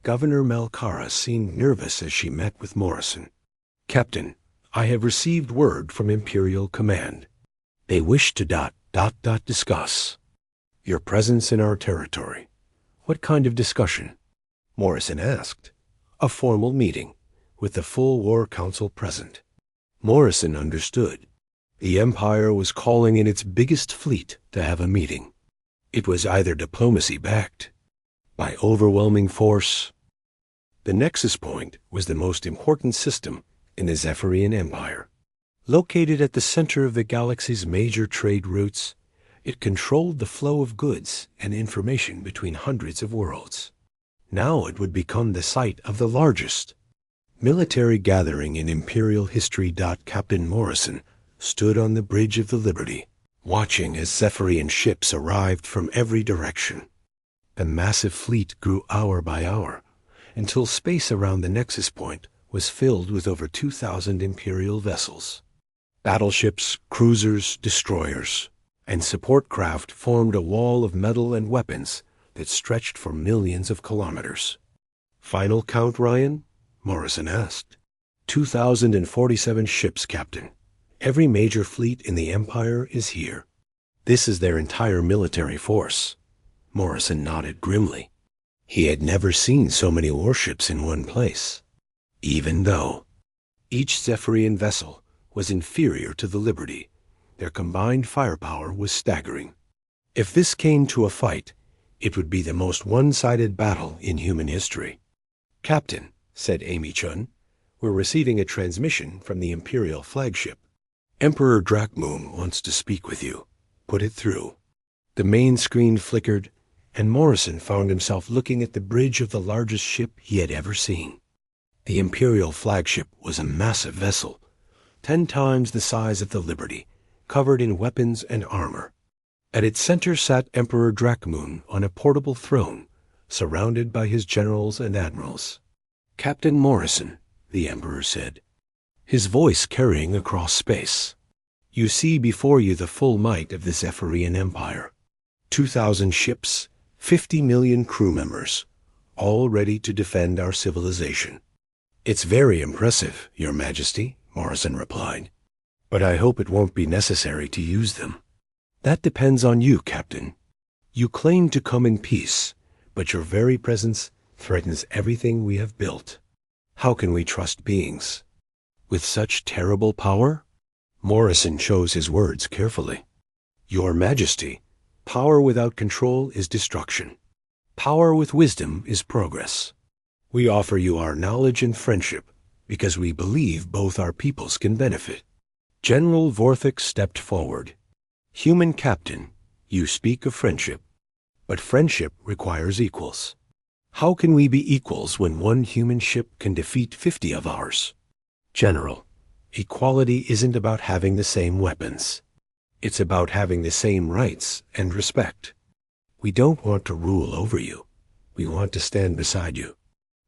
Governor Malkara seemed nervous as she met with Morrison. "Captain, I have received word from Imperial Command. They wish to discuss your presence in our territory." "What kind of discussion?" Morrison asked. "A formal meeting, with the full War Council present." Morrison understood. The Empire was calling in its biggest fleet to have a meeting. It was either diplomacy-backed, by overwhelming force. The Nexus Point was the most important system in the Zephyrian Empire. Located at the center of the galaxy's major trade routes, it controlled the flow of goods and information between hundreds of worlds. Now it would become the site of the largest military gathering in Imperial history. Captain Morrison stood on the bridge of the Liberty, watching as Zephyrian ships arrived from every direction. The massive fleet grew hour by hour, until space around the Nexus Point was filled with over 2,000 Imperial vessels. Battleships, cruisers, destroyers, and support craft formed a wall of metal and weapons that stretched for millions of kilometers. "Final count, Ryan?" Morrison asked. 2,047 ships, Captain. Every major fleet in the Empire is here. This is their entire military force. Morrison nodded grimly. He had never seen so many warships in one place. Even though each Zephyrian vessel was inferior to the Liberty, their combined firepower was staggering. If this came to a fight, it would be the most one-sided battle in human history. "Captain," said Amy Chun, "we're receiving a transmission from the Imperial flagship. Emperor Drakmoon wants to speak with you. Put it through." The main screen flickered, and Morrison found himself looking at the bridge of the largest ship he had ever seen. The Imperial flagship was a massive vessel, 10 times the size of the Liberty, covered in weapons and armor. At its center sat Emperor Drakmoon on a portable throne, surrounded by his generals and admirals. "Captain Morrison," the Emperor said, his voice carrying across space, "you see before you the full might of the Zephyrian Empire. 2,000 ships, 50 million crew members, all ready to defend our civilization." "It's very impressive, Your Majesty," Morrison replied, "but I hope it won't be necessary to use them." "That depends on you, Captain. You claim to come in peace, but your very presence threatens everything we have built. How can we trust beings with such terrible power?" Morrison chose his words carefully. "Your Majesty, power without control is destruction. Power with wisdom is progress. We offer you our knowledge and friendship because we believe both our peoples can benefit." General Vorthik stepped forward. "Human Captain, you speak of friendship, but friendship requires equals. How can we be equals when one human ship can defeat 50 of ours?" "General, equality isn't about having the same weapons. It's about having the same rights and respect. We don't want to rule over you. We want to stand beside you."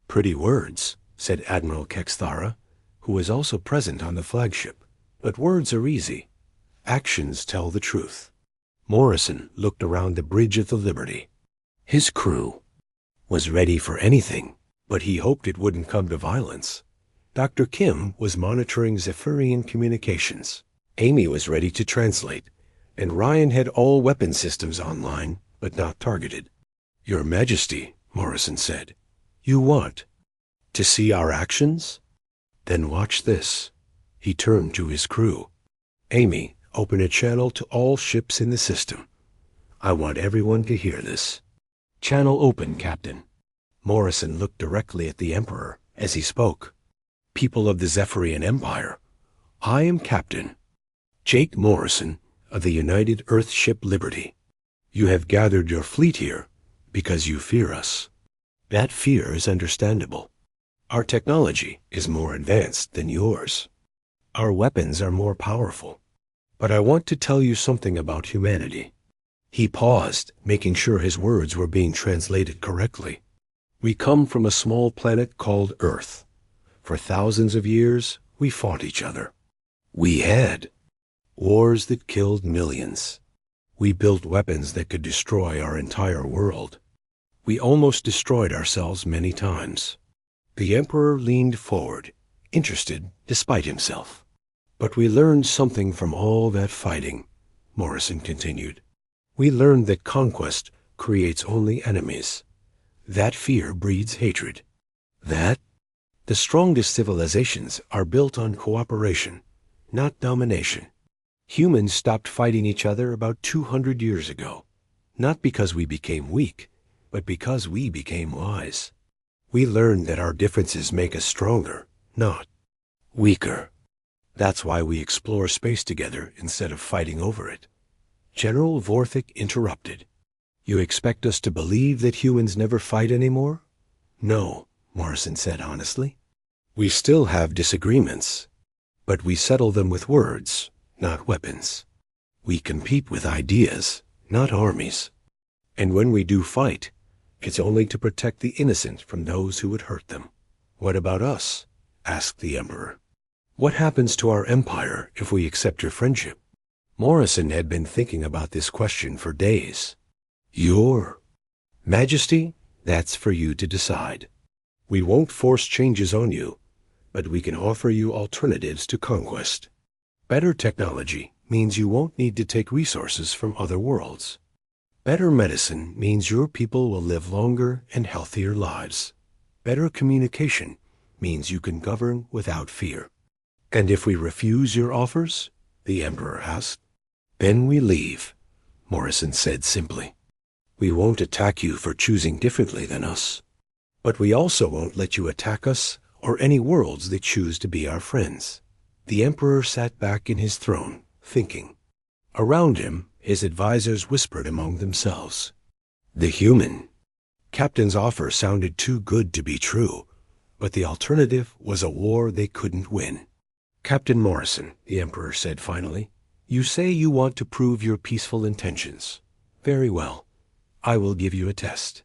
"Pretty words," said Admiral Kexthara, who was also present on the flagship. "But words are easy. Actions tell the truth." Morrison looked around the bridge of the Liberty. His crew was ready for anything, but he hoped it wouldn't come to violence. Dr. Kim was monitoring Zephyrian communications. Amy was ready to translate, and Ryan had all weapon systems online, but not targeted. "Your Majesty," Morrison said, "you want to see our actions? Then watch this." He turned to his crew. "Amy, open a channel to all ships in the system. I want everyone to hear this." "Channel open, Captain." Morrison looked directly at the Emperor as he spoke. "People of the Zephyrian Empire, I am Captain Jake Morrison of the United Earthship Liberty. You have gathered your fleet here because you fear us. That fear is understandable. Our technology is more advanced than yours. Our weapons are more powerful. But I want to tell you something about humanity." He paused, making sure his words were being translated correctly. "We come from a small planet called Earth. For thousands of years, we fought each other. We had wars that killed millions. We built weapons that could destroy our entire world. We almost destroyed ourselves many times." The Emperor leaned forward, interested despite himself. "But we learned something from all that fighting," Morrison continued. "We learned that conquest creates only enemies. That fear breeds hatred. That the strongest civilizations are built on cooperation, not domination. Humans stopped fighting each other about 200 years ago, not because we became weak, but because we became wise. We learned that our differences make us stronger, not weaker. That's why we explore space together instead of fighting over it." General Vorthik interrupted. "You expect us to believe that humans never fight anymore?" "No," Morrison said honestly. "We still have disagreements, but we settle them with words, not weapons. We compete with ideas, not armies. And when we do fight, it's only to protect the innocent from those who would hurt them." "What about us?" asked the Emperor. "What happens to our empire if we accept your friendship?" Morrison had been thinking about this question for days. "Your Majesty, that's for you to decide. We won't force changes on you, but we can offer you alternatives to conquest. Better technology means you won't need to take resources from other worlds. Better medicine means your people will live longer and healthier lives. Better communication means you can govern without fear." "And if we refuse your offers?" the Emperor asked. "Then we leave," Morrison said simply. "We won't attack you for choosing differently than us, but we also won't let you attack us or any worlds that choose to be our friends." The Emperor sat back in his throne, thinking. Around him, his advisors whispered among themselves. The human captain's offer sounded too good to be true, but the alternative was a war they couldn't win. "Captain Morrison," the Emperor said finally, "you say you want to prove your peaceful intentions. Very well. I will give you a test."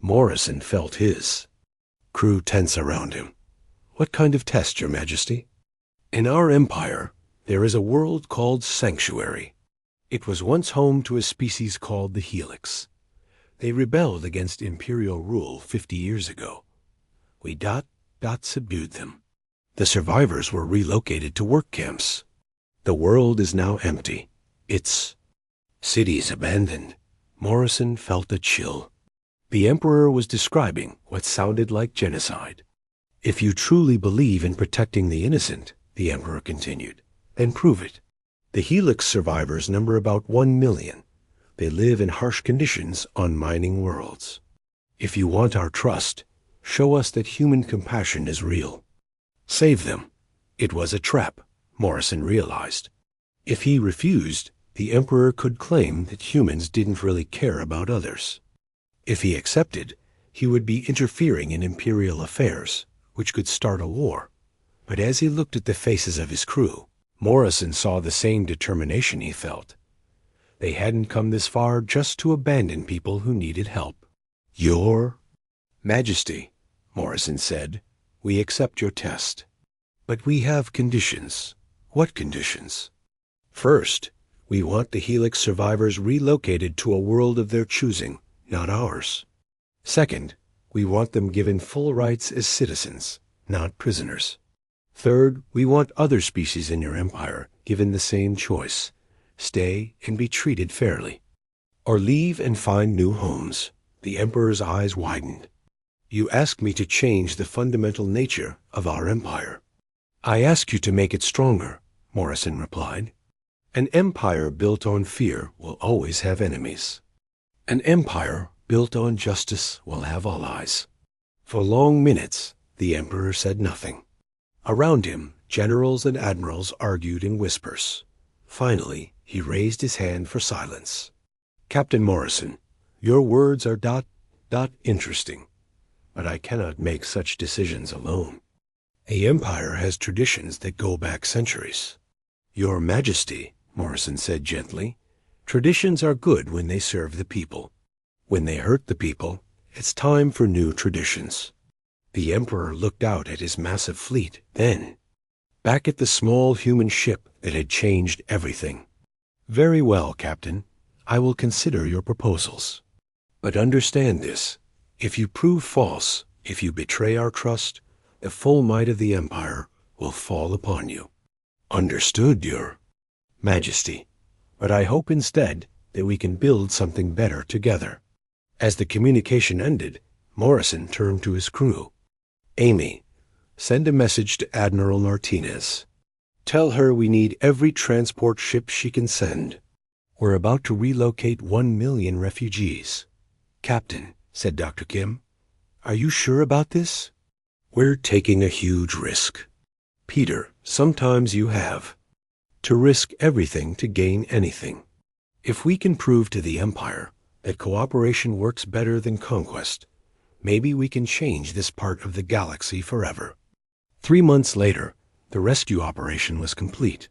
Morrison felt his crew tense around him. "What kind of test, Your Majesty?" "In our empire, there is a world called Sanctuary. It was once home to a species called the Helix. They rebelled against imperial rule 50 years ago. We subdued them. The survivors were relocated to work camps. The world is now empty. Its cities abandoned." Morrison felt a chill. The Emperor was describing what sounded like genocide. "If you truly believe in protecting the innocent," the Emperor continued, "then prove it. The Helix survivors number about 1 million. They live in harsh conditions on mining worlds. If you want our trust, show us that human compassion is real. Save them." It was a trap, Morrison realized. If he refused, the Emperor could claim that humans didn't really care about others. If he accepted, he would be interfering in imperial affairs, which could start a war. But as he looked at the faces of his crew, Morrison saw the same determination he felt. They hadn't come this far just to abandon people who needed help. "Your Majesty," Morrison said, "we accept your test. But we have conditions." "What conditions?" "First, we want the Helix survivors relocated to a world of their choosing, not ours. Second, we want them given full rights as citizens, not prisoners. Third, we want other species in your empire given the same choice. Stay and be treated fairly. Or leave and find new homes. The Emperor's eyes widened. You ask me to change the fundamental nature of our empire. I ask you to make it stronger, Morrison replied. An empire built on fear will always have enemies. An empire built on justice will have allies. For long minutes, the Emperor said nothing. Around him, generals and admirals argued in whispers. Finally, he raised his hand for silence. Captain Morrison, your words are interesting, but I cannot make such decisions alone. A empire has traditions that go back centuries. Your Majesty, Morrison said gently, traditions are good when they serve the people. When they hurt the people, it's time for new traditions. The Emperor looked out at his massive fleet, then back at the small human ship that had changed everything. Very well, Captain. I will consider your proposals. But understand this. If you prove false, if you betray our trust, the full might of the Empire will fall upon you. Understood, Your Majesty. But I hope instead that we can build something better together. As the communication ended, Morrison turned to his crew. Amy, send a message to Admiral Martinez. Tell her we need every transport ship she can send. We're about to relocate 1 million refugees. Captain, said Dr. Kim, are you sure about this? We're taking a huge risk. Peter, sometimes you have to risk everything to gain anything. If we can prove to the Empire that cooperation works better than conquest, maybe we can change this part of the galaxy forever. 3 months later, the rescue operation was complete.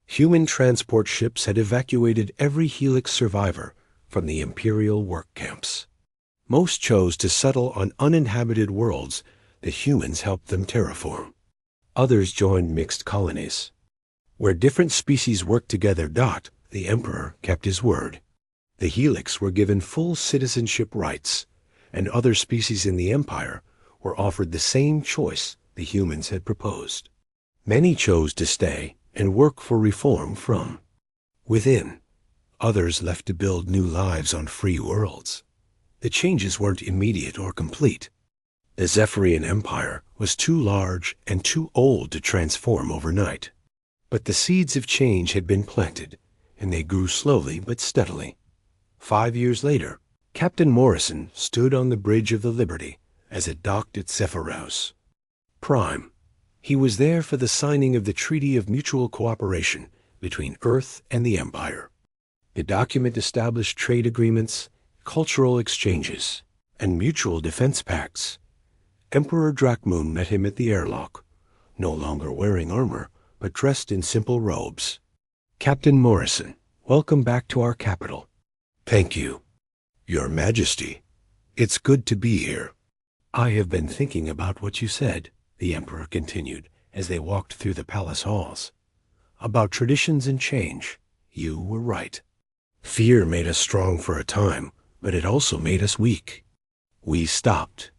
Human transport ships had evacuated every Helix survivor from the Imperial work camps. Most chose to settle on uninhabited worlds that humans helped them terraform. Others joined mixed colonies. Where different species worked together, the Emperor kept his word. The Helix were given full citizenship rights, and other species in the Empire were offered the same choice the humans had proposed. Many chose to stay and work for reform from within. Others left to build new lives on free worlds. The changes weren't immediate or complete. The Zephyrian Empire was too large and too old to transform overnight. But the seeds of change had been planted, and they grew slowly but steadily. 5 years later, Captain Morrison stood on the bridge of the Liberty as it docked at Zephyros Prime. He was there for the signing of the Treaty of Mutual Cooperation between Earth and the Empire. The document established trade agreements, cultural exchanges, and mutual defense pacts. Emperor Drakmoon met him at the airlock, no longer wearing armor, but dressed in simple robes. Captain Morrison, welcome back to our capital. Thank you, Your Majesty. It's good to be here. I have been thinking about what you said, the Emperor continued as they walked through the palace halls. About traditions and change. You were right. Fear made us strong for a time, but it also made us weak. We stopped,